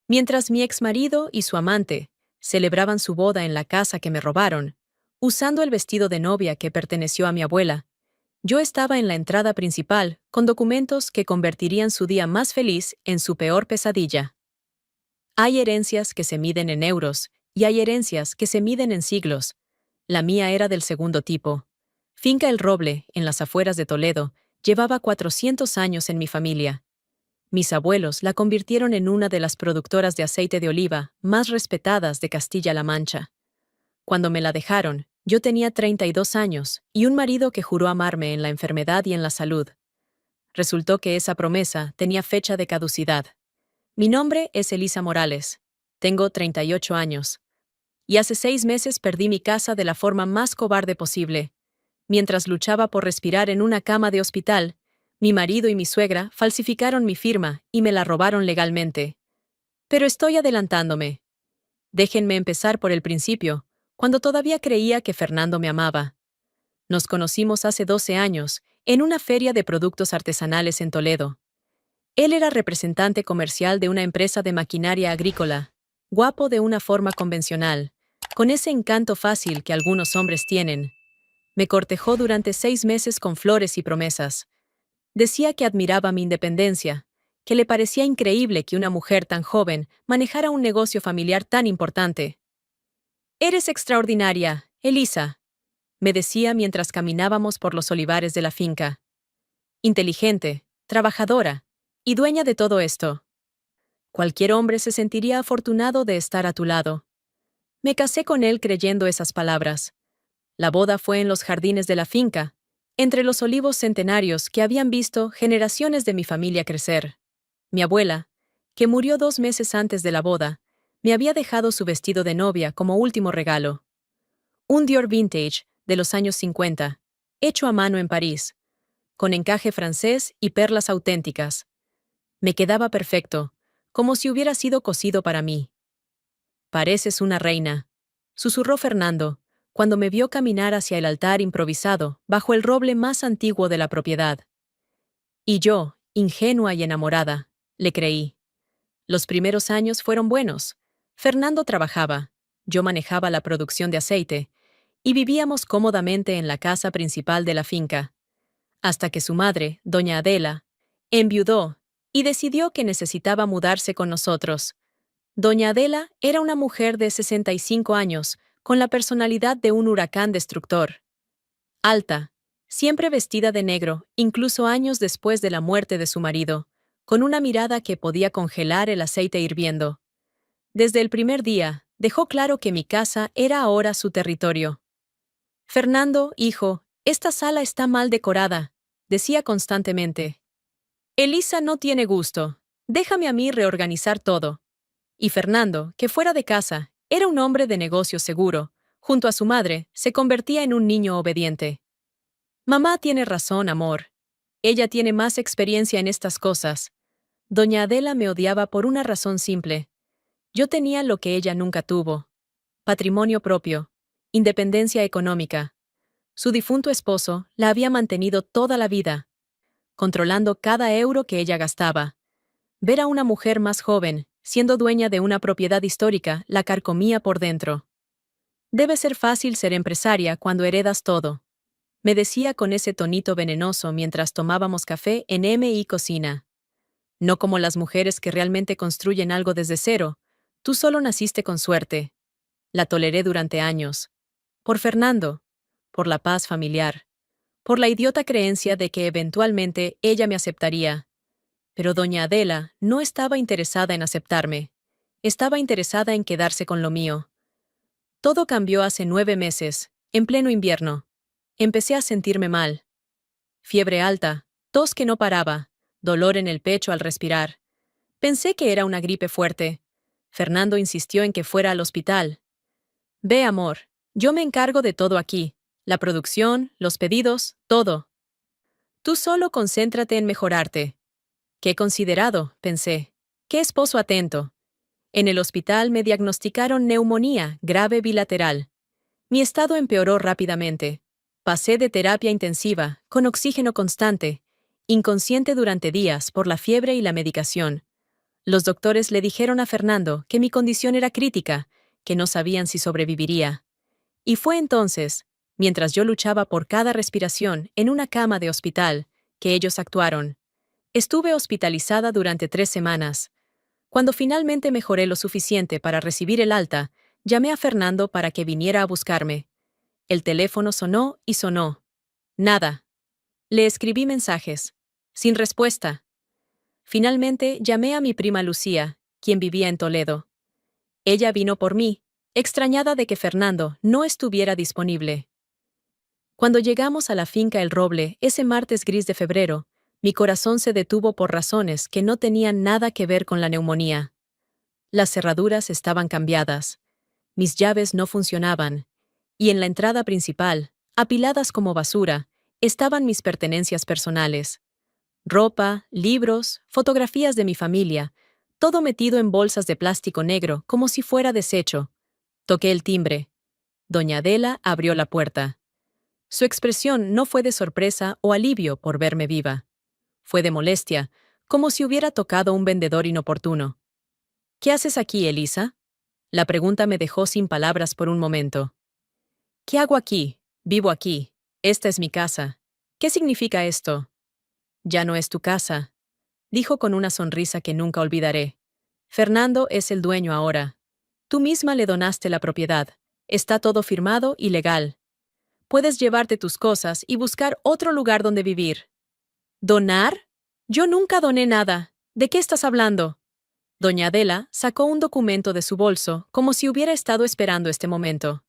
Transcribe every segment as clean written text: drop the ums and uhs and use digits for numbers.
Mientras mi exmarido y su amante celebraban su boda en la casa que me robaron, usando el vestido de novia que perteneció a mi abuela, yo estaba en la entrada principal con documentos que convertirían su día más feliz en su peor pesadilla. Hay herencias que se miden en euros y hay herencias que se miden en siglos. La mía era del segundo tipo. Finca El Roble, en las afueras de Toledo, llevaba 400 años en mi familia. Mis abuelos la convirtieron en una de las productoras de aceite de oliva más respetadas de Castilla-La Mancha. Cuando me la dejaron, yo tenía 32 años y un marido que juró amarme en la enfermedad y en la salud. Resultó que esa promesa tenía fecha de caducidad. Mi nombre es Elisa Morales. Tengo 38 años. Y hace 6 meses perdí mi casa de la forma más cobarde posible. Mientras luchaba por respirar en una cama de hospital, mi marido y mi suegra falsificaron mi firma y me la robaron legalmente. Pero estoy adelantándome. Déjenme empezar por el principio, cuando todavía creía que Fernando me amaba. Nos conocimos hace 12 años, en una feria de productos artesanales en Toledo. Él era representante comercial de una empresa de maquinaria agrícola, guapo de una forma convencional, con ese encanto fácil que algunos hombres tienen. Me cortejó durante 6 meses con flores y promesas. Decía que admiraba mi independencia, que le parecía increíble que una mujer tan joven manejara un negocio familiar tan importante. «Eres extraordinaria, Elisa», me decía mientras caminábamos por los olivares de la finca. «Inteligente, trabajadora y dueña de todo esto. Cualquier hombre se sentiría afortunado de estar a tu lado». Me casé con él creyendo esas palabras. La boda fue en los jardines de la finca, entre los olivos centenarios que habían visto generaciones de mi familia crecer. Mi abuela, que murió 2 meses antes de la boda, me había dejado su vestido de novia como último regalo. Un Dior vintage de los años 50, hecho a mano en París, con encaje francés y perlas auténticas. Me quedaba perfecto, como si hubiera sido cosido para mí. «Pareces una reina», susurró Fernando, cuando me vio caminar hacia el altar improvisado bajo el roble más antiguo de la propiedad. Y yo, ingenua y enamorada, le creí. Los primeros años fueron buenos. Fernando trabajaba, yo manejaba la producción de aceite, y vivíamos cómodamente en la casa principal de la finca, hasta que su madre, doña Adela, enviudó y decidió que necesitaba mudarse con nosotros. Doña Adela era una mujer de 65 años, con la personalidad de un huracán destructor. Alta, siempre vestida de negro, incluso años después de la muerte de su marido, con una mirada que podía congelar el aceite hirviendo. Desde el primer día, dejó claro que mi casa era ahora su territorio. «Fernando, hijo, esta sala está mal decorada», decía constantemente. «Elisa no tiene gusto. Déjame a mí reorganizar todo». Y Fernando, que fuera de casa, era un hombre de negocio seguro, junto a su madre, se convertía en un niño obediente. «Mamá tiene razón, amor. Ella tiene más experiencia en estas cosas». Doña Adela me odiaba por una razón simple. Yo tenía lo que ella nunca tuvo: patrimonio propio, independencia económica. Su difunto esposo la había mantenido toda la vida, controlando cada euro que ella gastaba. Ver a una mujer más joven, siendo dueña de una propiedad histórica, la carcomía por dentro. «Debe ser fácil ser empresaria cuando heredas todo», me decía con ese tonito venenoso mientras tomábamos café en M.I. Cocina. «No como las mujeres que realmente construyen algo desde cero. Tú solo naciste con suerte». La toleré durante años. Por Fernando. Por la paz familiar. Por la idiota creencia de que eventualmente ella me aceptaría. Pero doña Adela no estaba interesada en aceptarme. Estaba interesada en quedarse con lo mío. Todo cambió hace 9 meses, en pleno invierno. Empecé a sentirme mal. Fiebre alta, tos que no paraba, dolor en el pecho al respirar. Pensé que era una gripe fuerte. Fernando insistió en que fuera al hospital. «Ve, amor, yo me encargo de todo aquí. La producción, los pedidos, todo. Tú solo concéntrate en mejorarte». «Qué considerado», pensé. «Qué esposo atento». En el hospital me diagnosticaron neumonía grave bilateral. Mi estado empeoró rápidamente. Pasé de terapia intensiva, con oxígeno constante, inconsciente durante días por la fiebre y la medicación. Los doctores le dijeron a Fernando que mi condición era crítica, que no sabían si sobreviviría. Y fue entonces, mientras yo luchaba por cada respiración en una cama de hospital, que ellos actuaron. Estuve hospitalizada durante 3 semanas. Cuando finalmente mejoré lo suficiente para recibir el alta, llamé a Fernando para que viniera a buscarme. El teléfono sonó y sonó. Nada. Le escribí mensajes. Sin respuesta. Finalmente llamé a mi prima Lucía, quien vivía en Toledo. Ella vino por mí, extrañada de que Fernando no estuviera disponible. Cuando llegamos a la finca El Roble ese martes gris de febrero, mi corazón se detuvo por razones que no tenían nada que ver con la neumonía. Las cerraduras estaban cambiadas. Mis llaves no funcionaban. Y en la entrada principal, apiladas como basura, estaban mis pertenencias personales. Ropa, libros, fotografías de mi familia, todo metido en bolsas de plástico negro como si fuera desecho. Toqué el timbre. Doña Adela abrió la puerta. Su expresión no fue de sorpresa o alivio por verme viva. Fue de molestia, como si hubiera tocado un vendedor inoportuno. ¿Qué haces aquí, Elisa? La pregunta me dejó sin palabras por un momento. ¿Qué hago aquí? Vivo aquí. Esta es mi casa. ¿Qué significa esto? Ya no es tu casa, dijo con una sonrisa que nunca olvidaré. Fernando es el dueño ahora. Tú misma le donaste la propiedad. Está todo firmado y legal. Puedes llevarte tus cosas y buscar otro lugar donde vivir. ¿Donar? Yo nunca doné nada. ¿De qué estás hablando? Doña Adela sacó un documento de su bolso como si hubiera estado esperando este momento.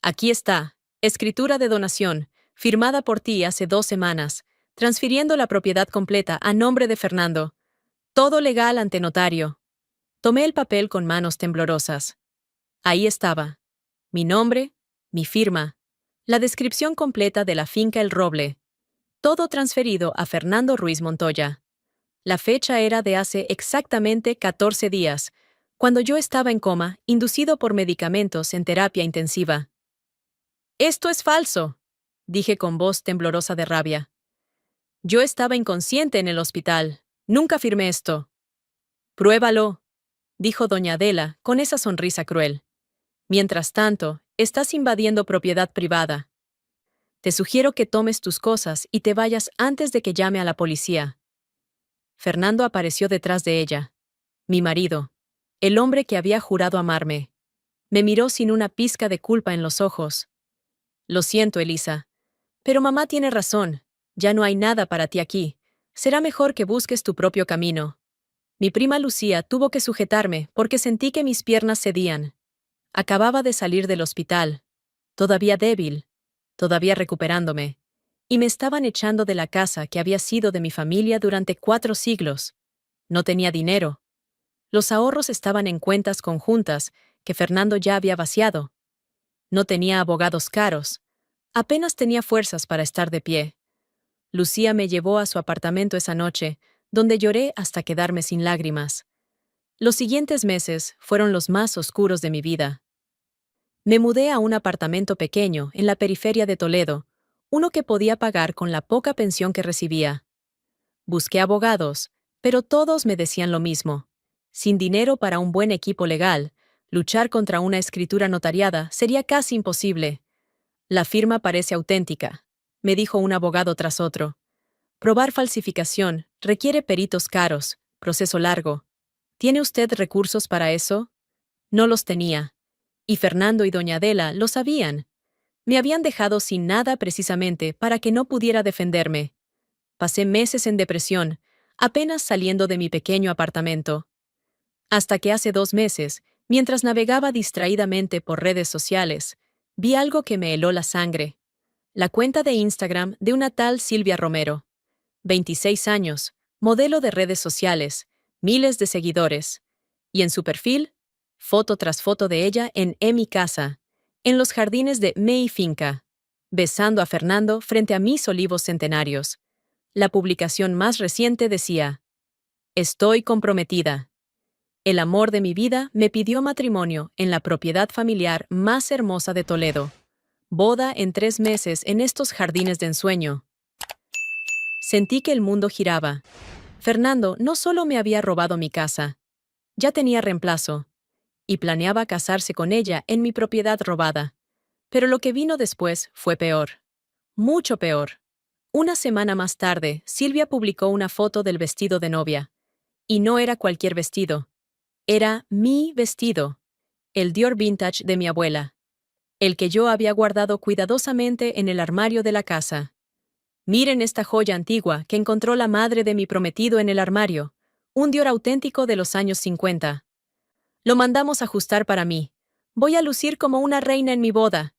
Aquí está, escritura de donación, firmada por ti hace 2 semanas, transfiriendo la propiedad completa a nombre de Fernando. Todo legal ante notario. Tomé el papel con manos temblorosas. Ahí estaba. Mi nombre, mi firma, la descripción completa de la finca El Roble. Todo transferido a Fernando Ruiz Montoya. La fecha era de hace exactamente 14 días, cuando yo estaba en coma, inducido por medicamentos en terapia intensiva. «Esto es falso», dije con voz temblorosa de rabia. «Yo estaba inconsciente en el hospital. Nunca firmé esto». «Pruébalo», dijo doña Adela con esa sonrisa cruel. «Mientras tanto, estás invadiendo propiedad privada. Te sugiero que tomes tus cosas y te vayas antes de que llame a la policía». Fernando apareció detrás de ella. Mi marido. El hombre que había jurado amarme. Me miró sin una pizca de culpa en los ojos. «Lo siento, Elisa. Pero mamá tiene razón. Ya no hay nada para ti aquí. Será mejor que busques tu propio camino». Mi prima Lucía tuvo que sujetarme porque sentí que mis piernas cedían. Acababa de salir del hospital. Todavía débil. Todavía recuperándome. Y me estaban echando de la casa que había sido de mi familia durante 4 siglos. No tenía dinero. Los ahorros estaban en cuentas conjuntas que Fernando ya había vaciado. No tenía abogados caros. Apenas tenía fuerzas para estar de pie. Lucía me llevó a su apartamento esa noche, donde lloré hasta quedarme sin lágrimas. Los siguientes meses fueron los más oscuros de mi vida. Me mudé a un apartamento pequeño en la periferia de Toledo, uno que podía pagar con la poca pensión que recibía. Busqué abogados, pero todos me decían lo mismo. Sin dinero para un buen equipo legal, luchar contra una escritura notariada sería casi imposible. «La firma parece auténtica», me dijo un abogado tras otro. «Probar falsificación requiere peritos caros, proceso largo. ¿Tiene usted recursos para eso?» No los tenía. Y Fernando y doña Adela lo sabían. Me habían dejado sin nada precisamente para que no pudiera defenderme. Pasé meses en depresión, apenas saliendo de mi pequeño apartamento. Hasta que hace 2 meses, mientras navegaba distraídamente por redes sociales, vi algo que me heló la sangre. La cuenta de Instagram de una tal Silvia Romero. 26 años, modelo de redes sociales, miles de seguidores. Y en su perfil, foto tras foto de ella en mi casa, en los jardines de mi finca, besando a Fernando frente a mis olivos centenarios. La publicación más reciente decía: «Estoy comprometida. El amor de mi vida me pidió matrimonio en la propiedad familiar más hermosa de Toledo. Boda en 3 meses en estos jardines de ensueño». Sentí que el mundo giraba. Fernando no solo me había robado mi casa, Ya tenía reemplazo, y planeaba casarse con ella en mi propiedad robada. Pero lo que vino después fue peor. Mucho peor. Una semana más tarde, Silvia publicó una foto del vestido de novia. Y no era cualquier vestido. Era mi vestido. El Dior Vintage de mi abuela. El que yo había guardado cuidadosamente en el armario de la casa. Miren esta joya antigua que encontró la madre de mi prometido en el armario. Un Dior auténtico de los años 50. Lo mandamos a ajustar para mí. Voy a lucir como una reina en mi boda.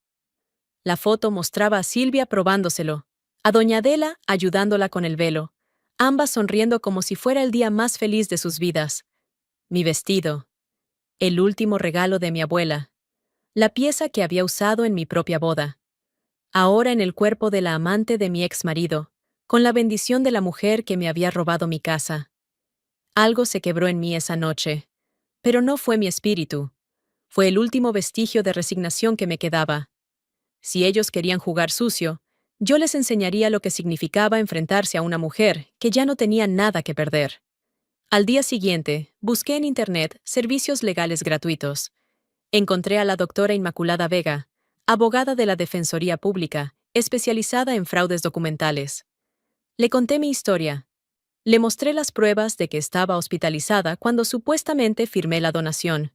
La foto mostraba a Silvia probándoselo, a doña Adela ayudándola con el velo, ambas sonriendo como si fuera el día más feliz de sus vidas. Mi vestido. El último regalo de mi abuela. La pieza que había usado en mi propia boda. Ahora en el cuerpo de la amante de mi ex marido, con la bendición de la mujer que me había robado mi casa. Algo se quebró en mí esa noche. Pero no fue mi espíritu. Fue el último vestigio de resignación que me quedaba. Si ellos querían jugar sucio, yo les enseñaría lo que significaba enfrentarse a una mujer que ya no tenía nada que perder. Al día siguiente, busqué en Internet servicios legales gratuitos. Encontré a la doctora Inmaculada Vega, abogada de la Defensoría Pública, especializada en fraudes documentales. Le conté mi historia. Le mostré las pruebas de que estaba hospitalizada cuando supuestamente firmé la donación.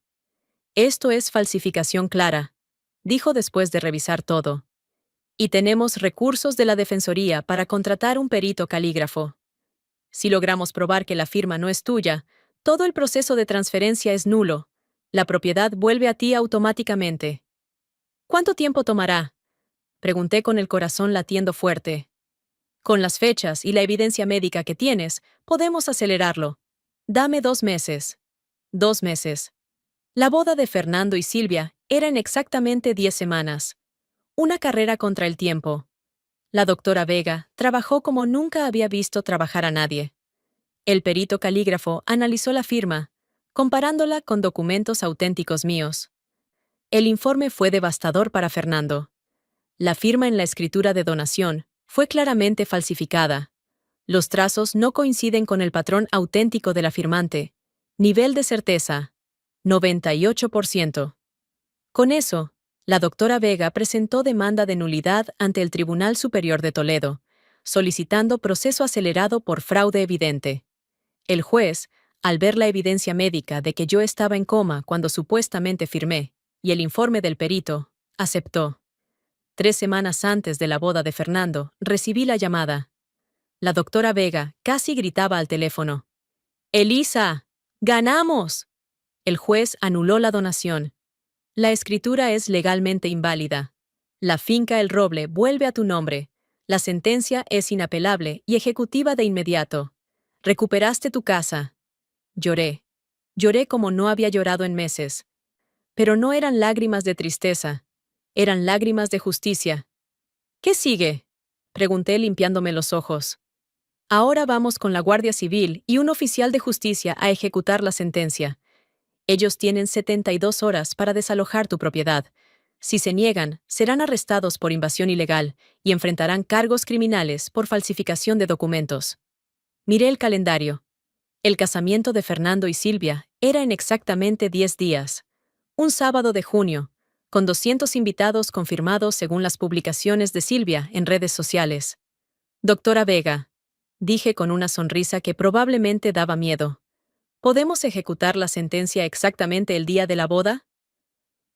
Esto es falsificación clara, dijo después de revisar todo. Y tenemos recursos de la Defensoría para contratar un perito calígrafo. Si logramos probar que la firma no es tuya, todo el proceso de transferencia es nulo. La propiedad vuelve a ti automáticamente. ¿Cuánto tiempo tomará? Pregunté con el corazón latiendo fuerte. Con las fechas y la evidencia médica que tienes, podemos acelerarlo. Dame 2 meses. 2 meses. La boda de Fernando y Silvia era en exactamente 10 semanas. Una carrera contra el tiempo. La doctora Vega trabajó como nunca había visto trabajar a nadie. El perito calígrafo analizó la firma, comparándola con documentos auténticos míos. El informe fue devastador para Fernando. La firma en la escritura de donación fue claramente falsificada. Los trazos no coinciden con el patrón auténtico de la firmante. Nivel de certeza: 98%. Con eso, la doctora Vega presentó demanda de nulidad ante el Tribunal Superior de Toledo, solicitando proceso acelerado por fraude evidente. El juez, al ver la evidencia médica de que yo estaba en coma cuando supuestamente firmé, y el informe del perito, aceptó. 3 semanas antes de la boda de Fernando, recibí la llamada. La doctora Vega casi gritaba al teléfono. «¡Elisa! ¡Ganamos!». El juez anuló la donación. La escritura es legalmente inválida. La finca El Roble vuelve a tu nombre. La sentencia es inapelable y ejecutiva de inmediato. Recuperaste tu casa. Lloré. Lloré como no había llorado en meses. Pero no eran lágrimas de tristeza. Eran lágrimas de justicia. ¿Qué sigue?, pregunté limpiándome los ojos. Ahora vamos con la Guardia Civil y un oficial de justicia a ejecutar la sentencia. Ellos tienen 72 horas para desalojar tu propiedad. Si se niegan, serán arrestados por invasión ilegal y enfrentarán cargos criminales por falsificación de documentos. Miré el calendario. El casamiento de Fernando y Silvia era en exactamente 10 días. Un sábado de junio, con 200 invitados confirmados según las publicaciones de Silvia en redes sociales. Doctora Vega, dije con una sonrisa que probablemente daba miedo. ¿Podemos ejecutar la sentencia exactamente el día de la boda?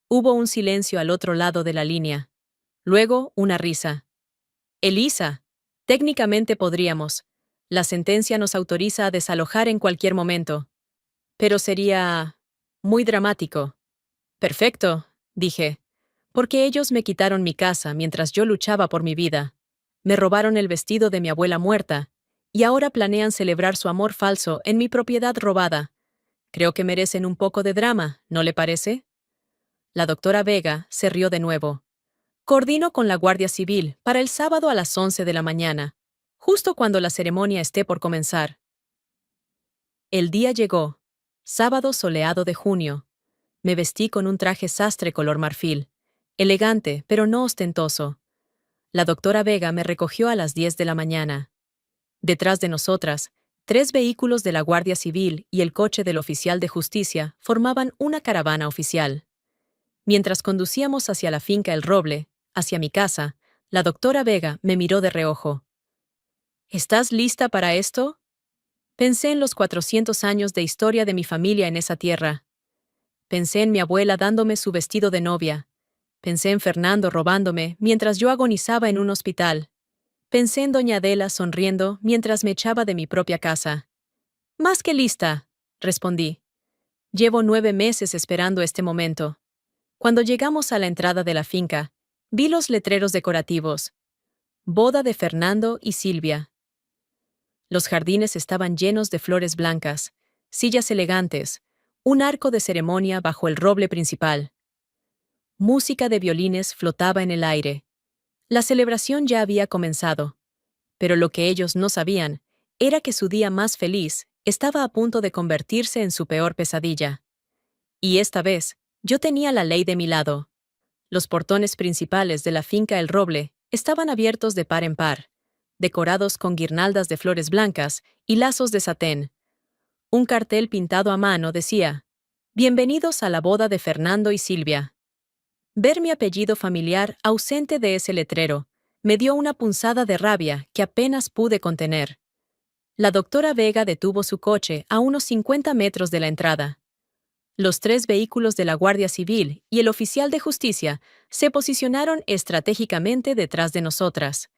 Hubo un silencio al otro lado de la línea. Luego, una risa. Elisa, técnicamente podríamos. La sentencia nos autoriza a desalojar en cualquier momento. Pero sería muy dramático. Perfecto, dije. Porque ellos me quitaron mi casa mientras yo luchaba por mi vida. Me robaron el vestido de mi abuela muerta, y ahora planean celebrar su amor falso en mi propiedad robada. Creo que merecen un poco de drama, ¿no le parece? La doctora Vega se rió de nuevo. Coordino con la Guardia Civil para el sábado a las 11 de la mañana, justo cuando la ceremonia esté por comenzar. El día llegó. Sábado soleado de junio. Me vestí con un traje sastre color marfil, elegante pero no ostentoso. La doctora Vega me recogió a las 10 de la mañana. Detrás de nosotras, 3 vehículos de la Guardia Civil y el coche del oficial de justicia formaban una caravana oficial. Mientras conducíamos hacia la finca El Roble, hacia mi casa, la doctora Vega me miró de reojo. ¿Estás lista para esto? Pensé en los 400 años de historia de mi familia en esa tierra. Pensé en mi abuela dándome su vestido de novia. Pensé en Fernando robándome mientras yo agonizaba en un hospital. Pensé en doña Adela sonriendo mientras me echaba de mi propia casa. Más que lista, respondí. Llevo 9 meses esperando este momento. Cuando llegamos a la entrada de la finca, vi los letreros decorativos. Boda de Fernando y Silvia. Los jardines estaban llenos de flores blancas, sillas elegantes, un arco de ceremonia bajo el roble principal. Música de violines flotaba en el aire. La celebración ya había comenzado, pero lo que ellos no sabían era que su día más feliz estaba a punto de convertirse en su peor pesadilla. Y esta vez, yo tenía la ley de mi lado. Los portones principales de la finca El Roble estaban abiertos de par en par, decorados con guirnaldas de flores blancas y lazos de satén. Un cartel pintado a mano decía: «Bienvenidos a la boda de Fernando y Silvia». Ver mi apellido familiar ausente de ese letrero me dio una punzada de rabia que apenas pude contener. La doctora Vega detuvo su coche a unos 50 metros de la entrada. Los 3 vehículos de la Guardia Civil y el oficial de justicia se posicionaron estratégicamente detrás de nosotras.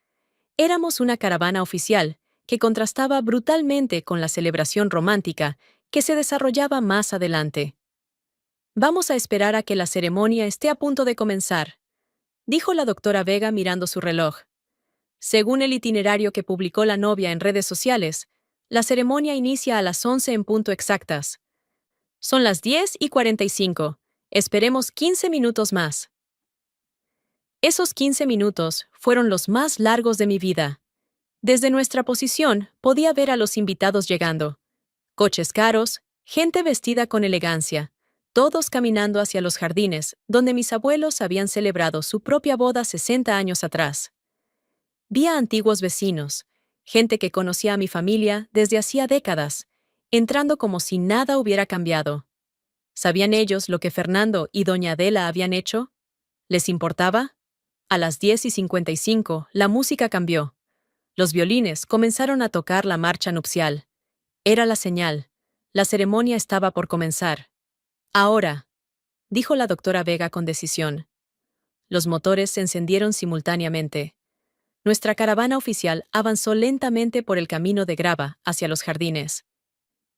Éramos una caravana oficial que contrastaba brutalmente con la celebración romántica que se desarrollaba más adelante. «Vamos a esperar a que la ceremonia esté a punto de comenzar», dijo la doctora Vega mirando su reloj. Según el itinerario que publicó la novia en redes sociales, la ceremonia inicia a las 11 en punto exactas. Son las 10:45. Esperemos 15 minutos más. Esos 15 minutos fueron los más largos de mi vida. Desde nuestra posición podía ver a los invitados llegando. Coches caros, gente vestida con elegancia, todos caminando hacia los jardines donde mis abuelos habían celebrado su propia boda 60 años atrás. Vi a antiguos vecinos, gente que conocía a mi familia desde hacía décadas, entrando como si nada hubiera cambiado. ¿Sabían ellos lo que Fernando y doña Adela habían hecho? ¿Les importaba? A las 10:55, la música cambió. Los violines comenzaron a tocar la marcha nupcial. Era la señal. La ceremonia estaba por comenzar. «Ahora», dijo la doctora Vega con decisión. Los motores se encendieron simultáneamente. Nuestra caravana oficial avanzó lentamente por el camino de grava hacia los jardines.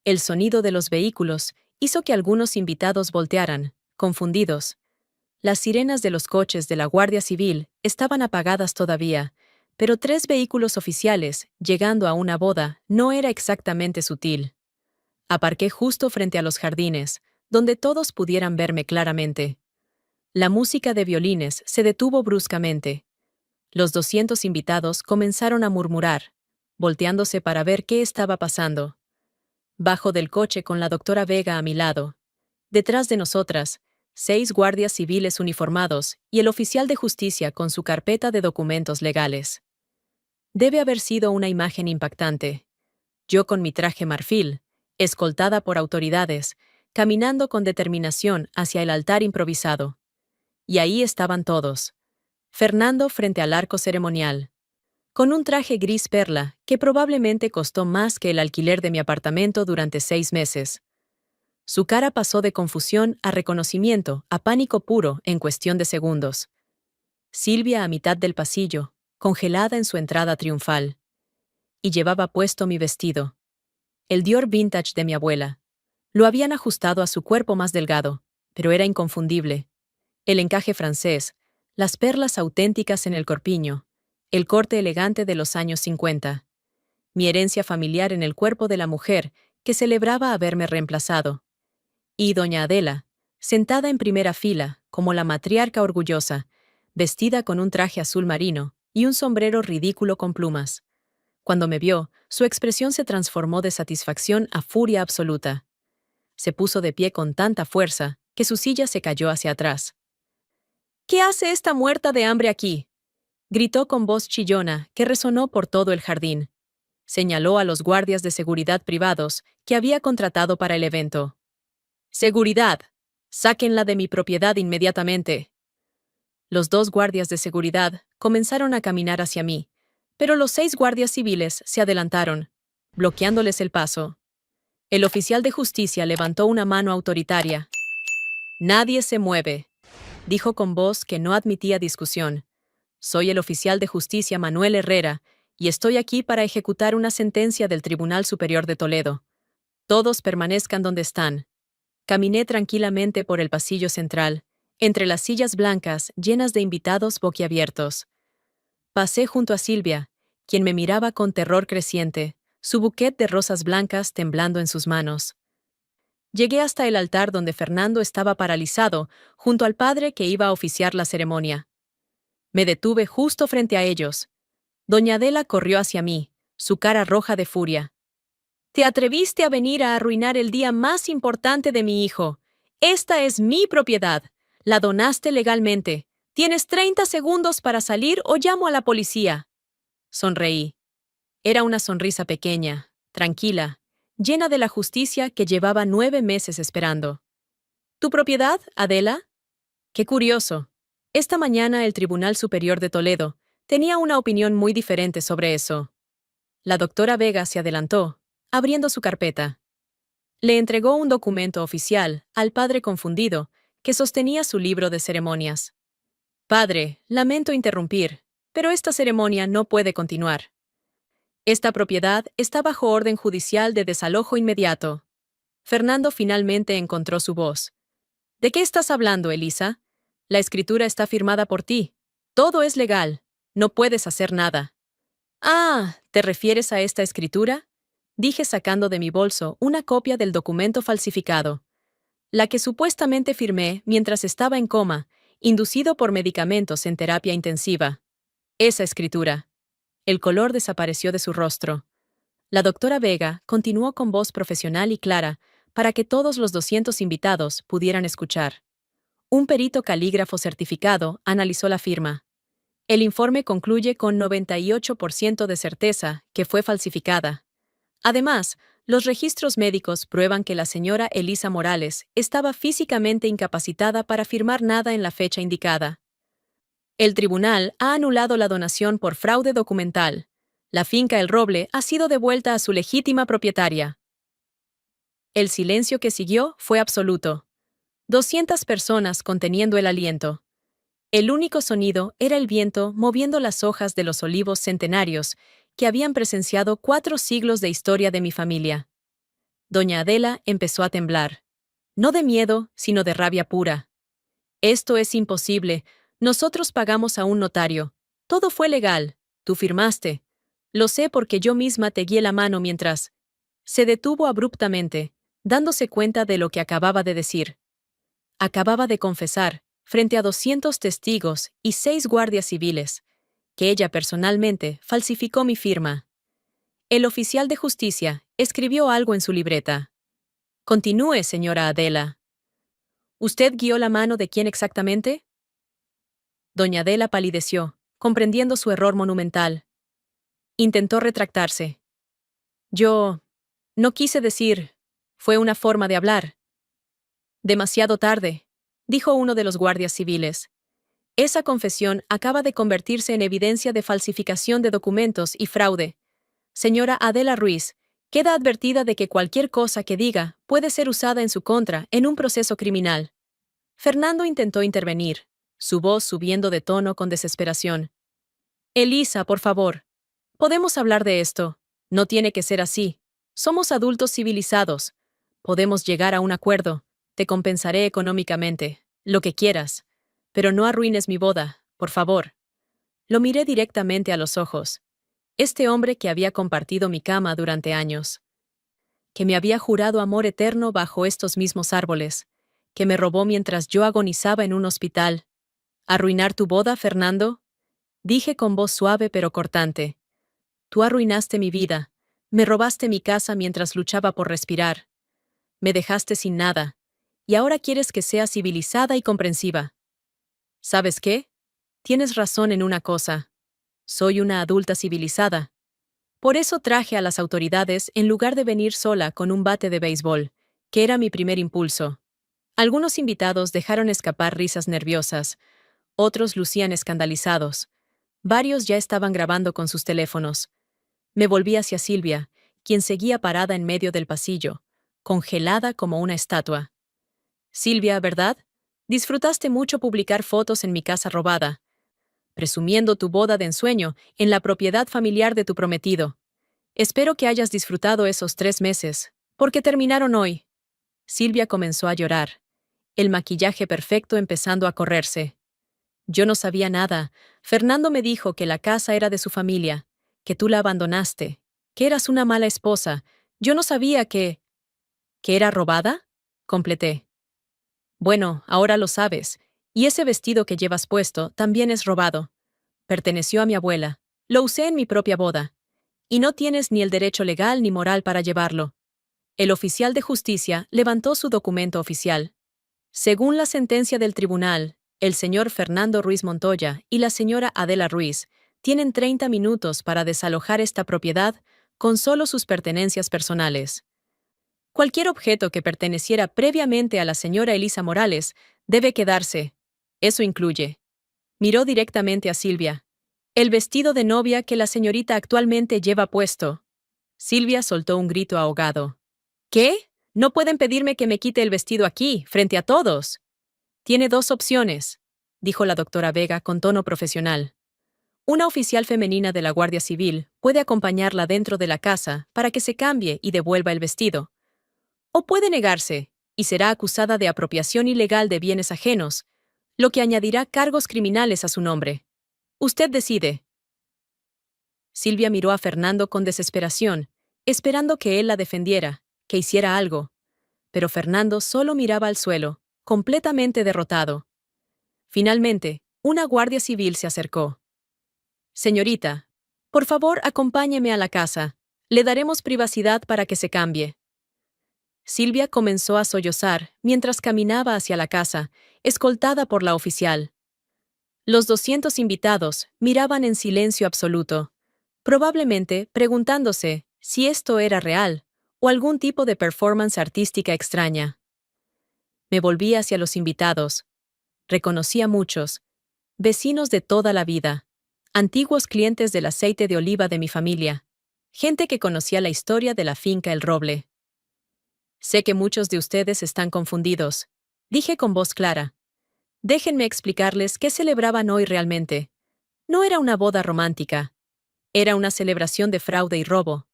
El sonido de los vehículos hizo que algunos invitados voltearan, confundidos. Las sirenas de los coches de la Guardia Civil estaban apagadas todavía, pero 3 vehículos oficiales llegando a una boda no era exactamente sutil. Aparqué justo frente a los jardines, donde todos pudieran verme claramente. La música de violines se detuvo bruscamente. Los 200 invitados comenzaron a murmurar, volteándose para ver qué estaba pasando. Bajo del coche con la doctora Vega a mi lado. Detrás de nosotras, 6 guardias civiles uniformados y el oficial de justicia con su carpeta de documentos legales. Debe haber sido una imagen impactante. Yo con mi traje marfil, escoltada por autoridades, caminando con determinación hacia el altar improvisado. Y ahí estaban todos. Fernando frente al arco ceremonial, con un traje gris perla que probablemente costó más que el alquiler de mi apartamento durante 6 meses. Su cara pasó de confusión a reconocimiento, a pánico puro en cuestión de segundos. Silvia a mitad del pasillo, congelada en su entrada triunfal. Y llevaba puesto mi vestido. El Dior vintage de mi abuela. Lo habían ajustado a su cuerpo más delgado, pero era inconfundible. El encaje francés, las perlas auténticas en el corpiño, el corte elegante de los años 50. Mi herencia familiar en el cuerpo de la mujer que celebraba haberme reemplazado. Y doña Adela, sentada en primera fila, como la matriarca orgullosa, vestida con un traje azul marino y un sombrero ridículo con plumas. Cuando me vio, su expresión se transformó de satisfacción a furia absoluta. Se puso de pie con tanta fuerza que su silla se cayó hacia atrás. «¿Qué hace esta muerta de hambre aquí?», gritó con voz chillona que resonó por todo el jardín. Señaló a los guardias de seguridad privados que había contratado para el evento. Seguridad. Sáquenla de mi propiedad inmediatamente. Los 2 guardias de seguridad comenzaron a caminar hacia mí, pero los 6 guardias civiles se adelantaron, bloqueándoles el paso. El oficial de justicia levantó una mano autoritaria. Nadie se mueve, dijo con voz que no admitía discusión. Soy el oficial de justicia Manuel Herrera, y estoy aquí para ejecutar una sentencia del Tribunal Superior de Toledo. Todos permanezcan donde están. Caminé tranquilamente por el pasillo central, entre las sillas blancas llenas de invitados boquiabiertos. Pasé junto a Silvia, quien me miraba con terror creciente, su buquet de rosas blancas temblando en sus manos. Llegué hasta el altar donde Fernando estaba paralizado, junto al padre que iba a oficiar la ceremonia. Me detuve justo frente a ellos. Doña Adela corrió hacia mí, su cara roja de furia. «Te atreviste a venir a arruinar el día más importante de mi hijo. Esta es mi propiedad. La donaste legalmente. Tienes 30 segundos para salir o llamo a la policía». Sonreí. Era una sonrisa pequeña, tranquila, llena de la justicia que llevaba 9 meses esperando. ¿Tu propiedad, Adela? Qué curioso. Esta mañana el Tribunal Superior de Toledo tenía una opinión muy diferente sobre eso. La doctora Vega se adelantó, abriendo su carpeta. Le entregó un documento oficial al padre confundido, que sostenía su libro de ceremonias. «Padre, lamento interrumpir, pero esta ceremonia no puede continuar. Esta propiedad está bajo orden judicial de desalojo inmediato». Fernando finalmente encontró su voz. «¿De qué estás hablando, Elisa? La escritura está firmada por ti. Todo es legal. No puedes hacer nada». «Ah, ¿te refieres a esta escritura?», dije sacando de mi bolso una copia del documento falsificado. La que supuestamente firmé mientras estaba en coma, inducido por medicamentos en terapia intensiva. Esa escritura. El color desapareció de su rostro. La doctora Vega continuó con voz profesional y clara para que todos los 200 invitados pudieran escuchar. Un perito calígrafo certificado analizó la firma. El informe concluye con 98% de certeza que fue falsificada. Además, los registros médicos prueban que la señora Elisa Morales estaba físicamente incapacitada para firmar nada en la fecha indicada. El tribunal ha anulado la donación por fraude documental. La finca El Roble ha sido devuelta a su legítima propietaria. El silencio que siguió fue absoluto. 200 personas conteniendo el aliento. El único sonido era el viento moviendo las hojas de los olivos centenarios que habían presenciado 4 siglos de historia de mi familia. Doña Adela empezó a temblar. No de miedo, sino de rabia pura. «Esto es imposible. Nosotros pagamos a un notario. Todo fue legal. Tú firmaste. Lo sé porque yo misma te guié la mano mientras...». Se detuvo abruptamente, dándose cuenta de lo que acababa de decir. Acababa de confesar, frente a 200 testigos y 6 guardias civiles, que ella personalmente falsificó mi firma. El oficial de justicia escribió algo en su libreta. «Continúe, señora Adela». «¿Usted guió la mano de quién exactamente?». Doña Adela palideció, comprendiendo su error monumental. Intentó retractarse. «Yo... no quise decir... fue una forma de hablar». «Demasiado tarde», dijo uno de los guardias civiles. «Esa confesión acaba de convertirse en evidencia de falsificación de documentos y fraude. Señora Adela Ruiz, queda advertida de que cualquier cosa que diga puede ser usada en su contra en un proceso criminal». Fernando intentó intervenir, su voz subiendo de tono con desesperación. «Elisa, por favor. Podemos hablar de esto. No tiene que ser así. Somos adultos civilizados. Podemos llegar a un acuerdo. Te compensaré económicamente, lo que quieras. Pero no arruines mi boda, por favor». Lo miré directamente a los ojos. Este hombre que había compartido mi cama durante años. Que me había jurado amor eterno bajo estos mismos árboles. Que me robó mientras yo agonizaba en un hospital. «¿Arruinar tu boda, Fernando?», dije con voz suave pero cortante. «Tú arruinaste mi vida. Me robaste mi casa mientras luchaba por respirar. Me dejaste sin nada. Y ahora quieres que sea civilizada y comprensiva. ¿Sabes qué? Tienes razón en una cosa. Soy una adulta civilizada. Por eso traje a las autoridades en lugar de venir sola con un bate de béisbol, que era mi primer impulso. Algunos invitados dejaron escapar risas nerviosas, otros lucían escandalizados. Varios ya estaban grabando con sus teléfonos. Me volví hacia Silvia, quien seguía parada en medio del pasillo, congelada como una estatua. Silvia, ¿verdad? Disfrutaste mucho publicar fotos en mi casa robada, presumiendo tu boda de ensueño en la propiedad familiar de tu prometido. Espero que hayas disfrutado esos 3 meses, porque terminaron hoy. Silvia comenzó a llorar, el maquillaje perfecto empezando a correrse. Yo no sabía nada. Fernando me dijo que la casa era de su familia, que tú la abandonaste, que eras una mala esposa. Yo no sabía ¿Que era robada? Completé. Bueno, ahora lo sabes. Y ese vestido que llevas puesto también es robado. Perteneció a mi abuela. Lo usé en mi propia boda. Y no tienes ni el derecho legal ni moral para llevarlo. El oficial de justicia levantó su documento oficial. Según la sentencia del tribunal, el señor Fernando Ruiz Montoya y la señora Adela Ruiz tienen 30 minutos para desalojar esta propiedad con solo sus pertenencias personales. Cualquier objeto que perteneciera previamente a la señora Elisa Morales debe quedarse. Eso incluye. Miró directamente a Silvia. El vestido de novia que la señorita actualmente lleva puesto. Silvia soltó un grito ahogado. ¿Qué? No pueden pedirme que me quite el vestido aquí, frente a todos. Tiene dos opciones, dijo la doctora Vega con tono profesional. Una oficial femenina de la Guardia Civil puede acompañarla dentro de la casa para que se cambie y devuelva el vestido. O puede negarse, y será acusada de apropiación ilegal de bienes ajenos, lo que añadirá cargos criminales a su nombre. Usted decide. Silvia miró a Fernando con desesperación, esperando que él la defendiera, que hiciera algo. Pero Fernando solo miraba al suelo, completamente derrotado. Finalmente, una guardia civil se acercó. Señorita, por favor, acompáñeme a la casa. Le daremos privacidad para que se cambie. Silvia comenzó a sollozar mientras caminaba hacia la casa, escoltada por la oficial. Los 200 invitados miraban en silencio absoluto, probablemente preguntándose si esto era real o algún tipo de performance artística extraña. Me volví hacia los invitados. Reconocí a muchos, vecinos de toda la vida, antiguos clientes del aceite de oliva de mi familia, gente que conocía la historia de la finca El Roble. Sé que muchos de ustedes están confundidos, dije con voz clara. Déjenme explicarles qué celebraban hoy realmente. No era una boda romántica. Era una celebración de fraude y robo.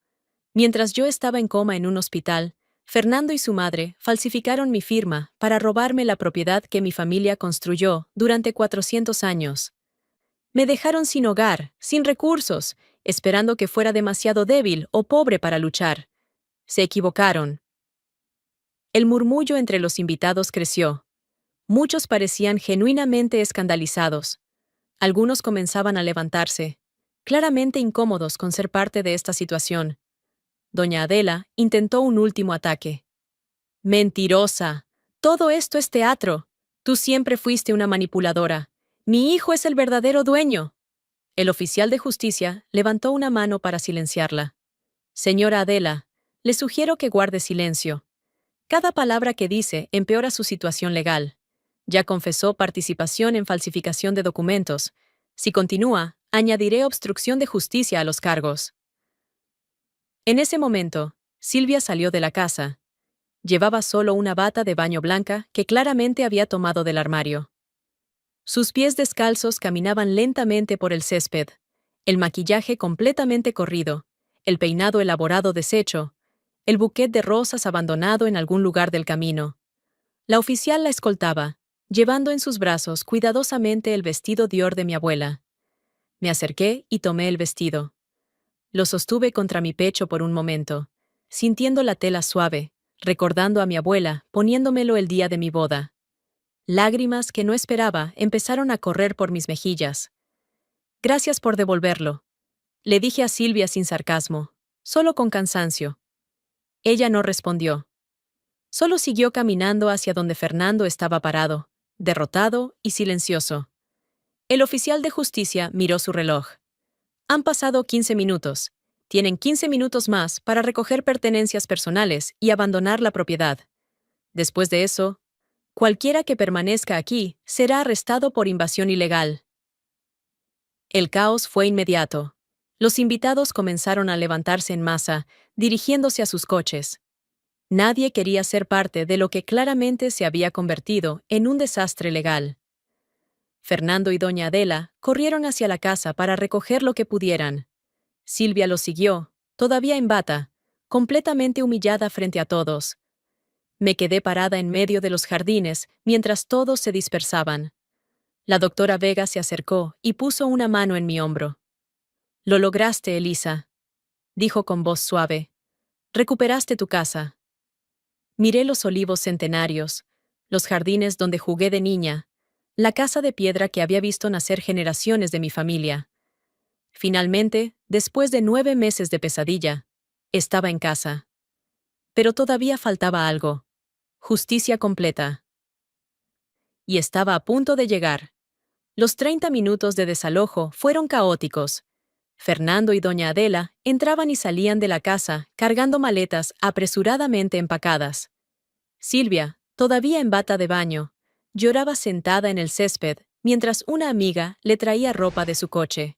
Mientras yo estaba en coma en un hospital, Fernando y su madre falsificaron mi firma para robarme la propiedad que mi familia construyó durante 400 años. Me dejaron sin hogar, sin recursos, esperando que fuera demasiado débil o pobre para luchar. Se equivocaron. El murmullo entre los invitados creció. Muchos parecían genuinamente escandalizados. Algunos comenzaban a levantarse, claramente incómodos con ser parte de esta situación. Doña Adela intentó un último ataque. Mentirosa. Todo esto es teatro. Tú siempre fuiste una manipuladora. Mi hijo es el verdadero dueño. El oficial de justicia levantó una mano para silenciarla. Señora Adela, le sugiero que guarde silencio. Cada palabra que dice empeora su situación legal. Ya confesó participación en falsificación de documentos. Si continúa, añadiré obstrucción de justicia a los cargos. En ese momento, Silvia salió de la casa. Llevaba solo una bata de baño blanca que claramente había tomado del armario. Sus pies descalzos caminaban lentamente por el césped, el maquillaje completamente corrido, el peinado elaborado deshecho, el buquet de rosas abandonado en algún lugar del camino. La oficial la escoltaba, llevando en sus brazos cuidadosamente el vestido Dior de mi abuela. Me acerqué y tomé el vestido. Lo sostuve contra mi pecho por un momento, sintiendo la tela suave, recordando a mi abuela poniéndomelo el día de mi boda. Lágrimas que no esperaba empezaron a correr por mis mejillas. Gracias por devolverlo, le dije a Silvia sin sarcasmo, solo con cansancio. Ella no respondió. Solo siguió caminando hacia donde Fernando estaba parado, derrotado y silencioso. El oficial de justicia miró su reloj. Han pasado 15 minutos. Tienen 15 minutos más para recoger pertenencias personales y abandonar la propiedad. Después de eso, cualquiera que permanezca aquí será arrestado por invasión ilegal. El caos fue inmediato. Los invitados comenzaron a levantarse en masa, dirigiéndose a sus coches. Nadie quería ser parte de lo que claramente se había convertido en un desastre legal. Fernando y doña Adela corrieron hacia la casa para recoger lo que pudieran. Silvia los siguió, todavía en bata, completamente humillada frente a todos. Me quedé parada en medio de los jardines mientras todos se dispersaban. La doctora Vega se acercó y puso una mano en mi hombro. «Lo lograste, Elisa», dijo con voz suave. «Recuperaste tu casa». Miré los olivos centenarios, los jardines donde jugué de niña, la casa de piedra que había visto nacer generaciones de mi familia. Finalmente, después de 9 meses de pesadilla, estaba en casa. Pero todavía faltaba algo. Justicia completa. Y estaba a punto de llegar. Los 30 minutos de desalojo fueron caóticos. Fernando y doña Adela entraban y salían de la casa cargando maletas apresuradamente empacadas. Silvia, todavía en bata de baño, lloraba sentada en el césped mientras una amiga le traía ropa de su coche.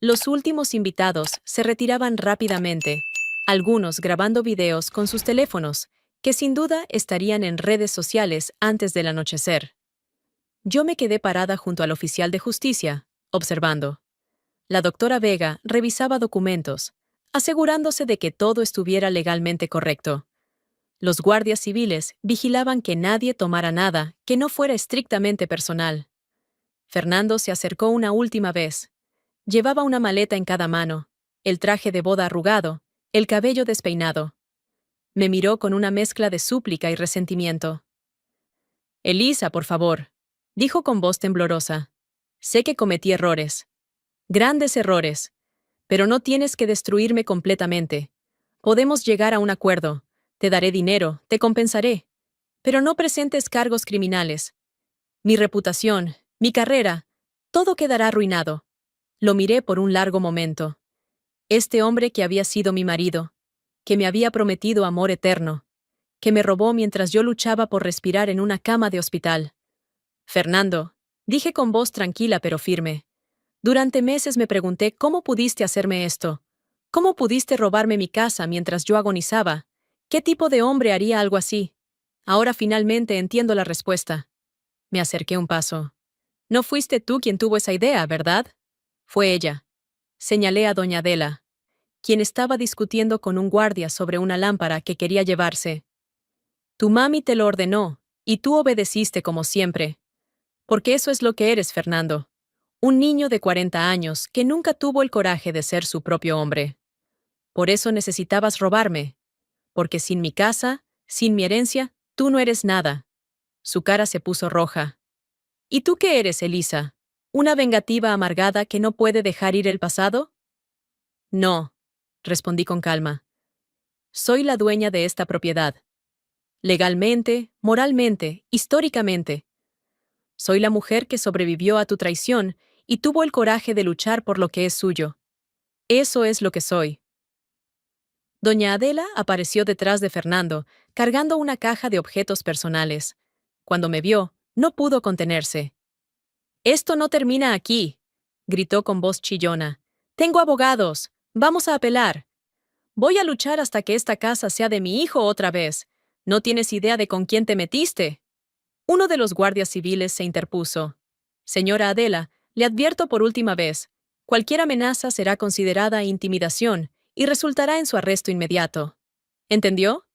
Los últimos invitados se retiraban rápidamente, algunos grabando videos con sus teléfonos, que sin duda estarían en redes sociales antes del anochecer. Yo me quedé parada junto al oficial de justicia, observando. La doctora Vega revisaba documentos, asegurándose de que todo estuviera legalmente correcto. Los guardias civiles vigilaban que nadie tomara nada que no fuera estrictamente personal. Fernando se acercó una última vez. Llevaba una maleta en cada mano, el traje de boda arrugado, el cabello despeinado. Me miró con una mezcla de súplica y resentimiento. «Elisa, por favor», dijo con voz temblorosa. «Sé que cometí errores. Grandes errores. Pero no tienes que destruirme completamente. Podemos llegar a un acuerdo. Te daré dinero, te compensaré. Pero no presentes cargos criminales. Mi reputación, mi carrera, todo quedará arruinado». Lo miré por un largo momento. Este hombre que había sido mi marido, que me había prometido amor eterno, que me robó mientras yo luchaba por respirar en una cama de hospital. «Fernando», dije con voz tranquila pero firme. «Durante meses me pregunté cómo pudiste hacerme esto. ¿Cómo pudiste robarme mi casa mientras yo agonizaba? ¿Qué tipo de hombre haría algo así? Ahora finalmente entiendo la respuesta». Me acerqué un paso. «No fuiste tú quien tuvo esa idea, ¿verdad?» «Fue ella». Señalé a doña Adela, quien estaba discutiendo con un guardia sobre una lámpara que quería llevarse. «Tu mami te lo ordenó, y tú obedeciste como siempre. Porque eso es lo que eres, Fernando. Un niño de 40 años que nunca tuvo el coraje de ser su propio hombre. Por eso necesitabas robarme. Porque sin mi casa, sin mi herencia, tú no eres nada». Su cara se puso roja. «¿Y tú qué eres, Elisa? ¿Una vengativa amargada que no puede dejar ir el pasado?» «No», respondí con calma. «Soy la dueña de esta propiedad. Legalmente, moralmente, históricamente. Soy la mujer que sobrevivió a tu traición y tuvo el coraje de luchar por lo que es suyo. Eso es lo que soy». Doña Adela apareció detrás de Fernando, cargando una caja de objetos personales. Cuando me vio, no pudo contenerse. «Esto no termina aquí», gritó con voz chillona. «Tengo abogados. Vamos a apelar. Voy a luchar hasta que esta casa sea de mi hijo otra vez. ¿No tienes idea de con quién te metiste?» Uno de los guardias civiles se interpuso. «Señora Adela, le advierto por última vez. Cualquier amenaza será considerada intimidación y resultará en su arresto inmediato. ¿Entendió?»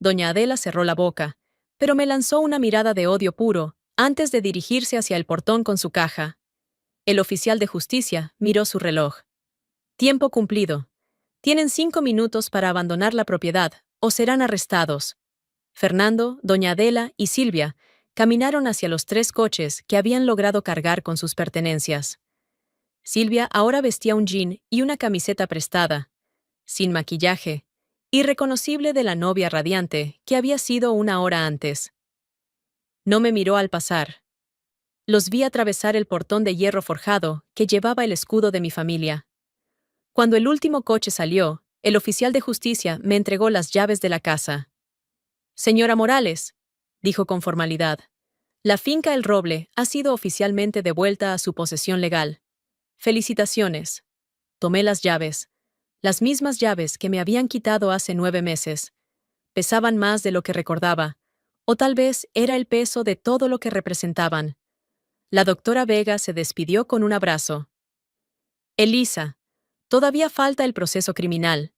Doña Adela cerró la boca, pero me lanzó una mirada de odio puro antes de dirigirse hacia el portón con su caja. El oficial de justicia miró su reloj. «Tiempo cumplido. Tienen 5 minutos para abandonar la propiedad o serán arrestados». Fernando, doña Adela y Silvia caminaron hacia los 3 coches que habían logrado cargar con sus pertenencias. Silvia ahora vestía un jean y una camiseta prestada, sin maquillaje, irreconocible de la novia radiante que había sido una hora antes. No me miró al pasar. Los vi atravesar el portón de hierro forjado que llevaba el escudo de mi familia. Cuando el último coche salió, el oficial de justicia me entregó las llaves de la casa. Señora Morales, dijo con formalidad, la finca El Roble ha sido oficialmente devuelta a su posesión legal. Felicitaciones. Tomé las mismas llaves que me habían quitado hace 9 meses. Pesaban más de lo que recordaba, o tal vez era el peso de todo lo que representaban. La doctora Vega se despidió con un abrazo. Elisa, todavía falta el proceso criminal.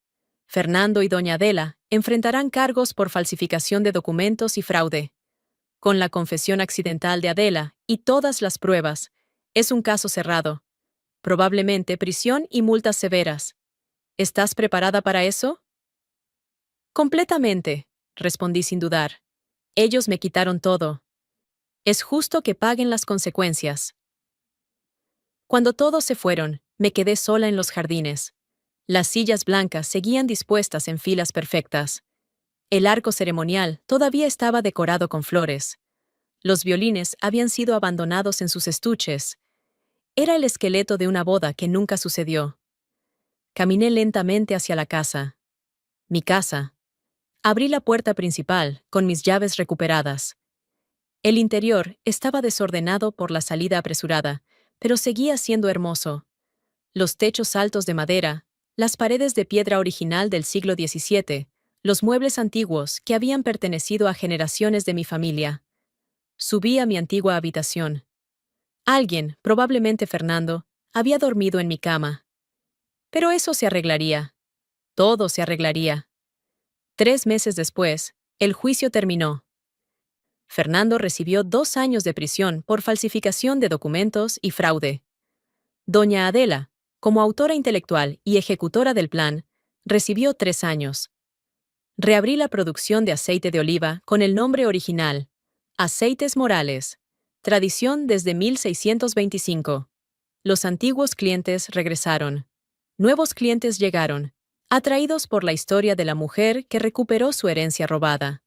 Fernando y doña Adela enfrentarán cargos por falsificación de documentos y fraude. Con la confesión accidental de Adela y todas las pruebas, es un caso cerrado. Probablemente prisión y multas severas. ¿Estás preparada para eso? Completamente, respondí sin dudar. Ellos me quitaron todo. Es justo que paguen las consecuencias. Cuando todos se fueron, me quedé sola en los jardines. Las sillas blancas seguían dispuestas en filas perfectas. El arco ceremonial todavía estaba decorado con flores. Los violines habían sido abandonados en sus estuches. Era el esqueleto de una boda que nunca sucedió. Caminé lentamente hacia la casa. Mi casa. Abrí la puerta principal, con mis llaves recuperadas. El interior estaba desordenado por la salida apresurada, pero seguía siendo hermoso. Los techos altos de madera, las paredes de piedra original del siglo XVII, los muebles antiguos que habían pertenecido a generaciones de mi familia. Subí a mi antigua habitación. Alguien, probablemente Fernando, había dormido en mi cama. Pero eso se arreglaría. Todo se arreglaría. 3 meses después, el juicio terminó. Fernando recibió 2 años de prisión por falsificación de documentos y fraude. Doña Adela, como autora intelectual y ejecutora del plan, recibió 3 años. Reabrí la producción de aceite de oliva con el nombre original, Aceites Morales, tradición desde 1625. Los antiguos clientes regresaron. Nuevos clientes llegaron, atraídos por la historia de la mujer que recuperó su herencia robada.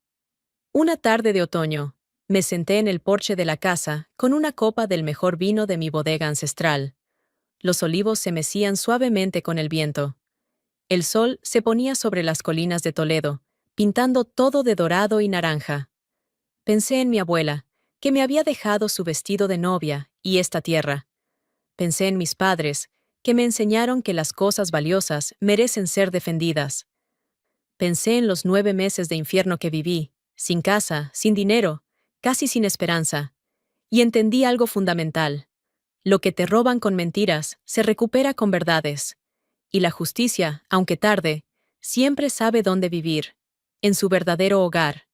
Una tarde de otoño, me senté en el porche de la casa con una copa del mejor vino de mi bodega ancestral. Los olivos se mecían suavemente con el viento. El sol se ponía sobre las colinas de Toledo, pintando todo de dorado y naranja. Pensé en mi abuela, que me había dejado su vestido de novia y esta tierra. Pensé en mis padres, que me enseñaron que las cosas valiosas merecen ser defendidas. Pensé en los 9 meses de infierno que viví, sin casa, sin dinero, casi sin esperanza, y entendí algo fundamental. Lo que te roban con mentiras se recupera con verdades. Y la justicia, aunque tarde, siempre sabe dónde vivir, en su verdadero hogar.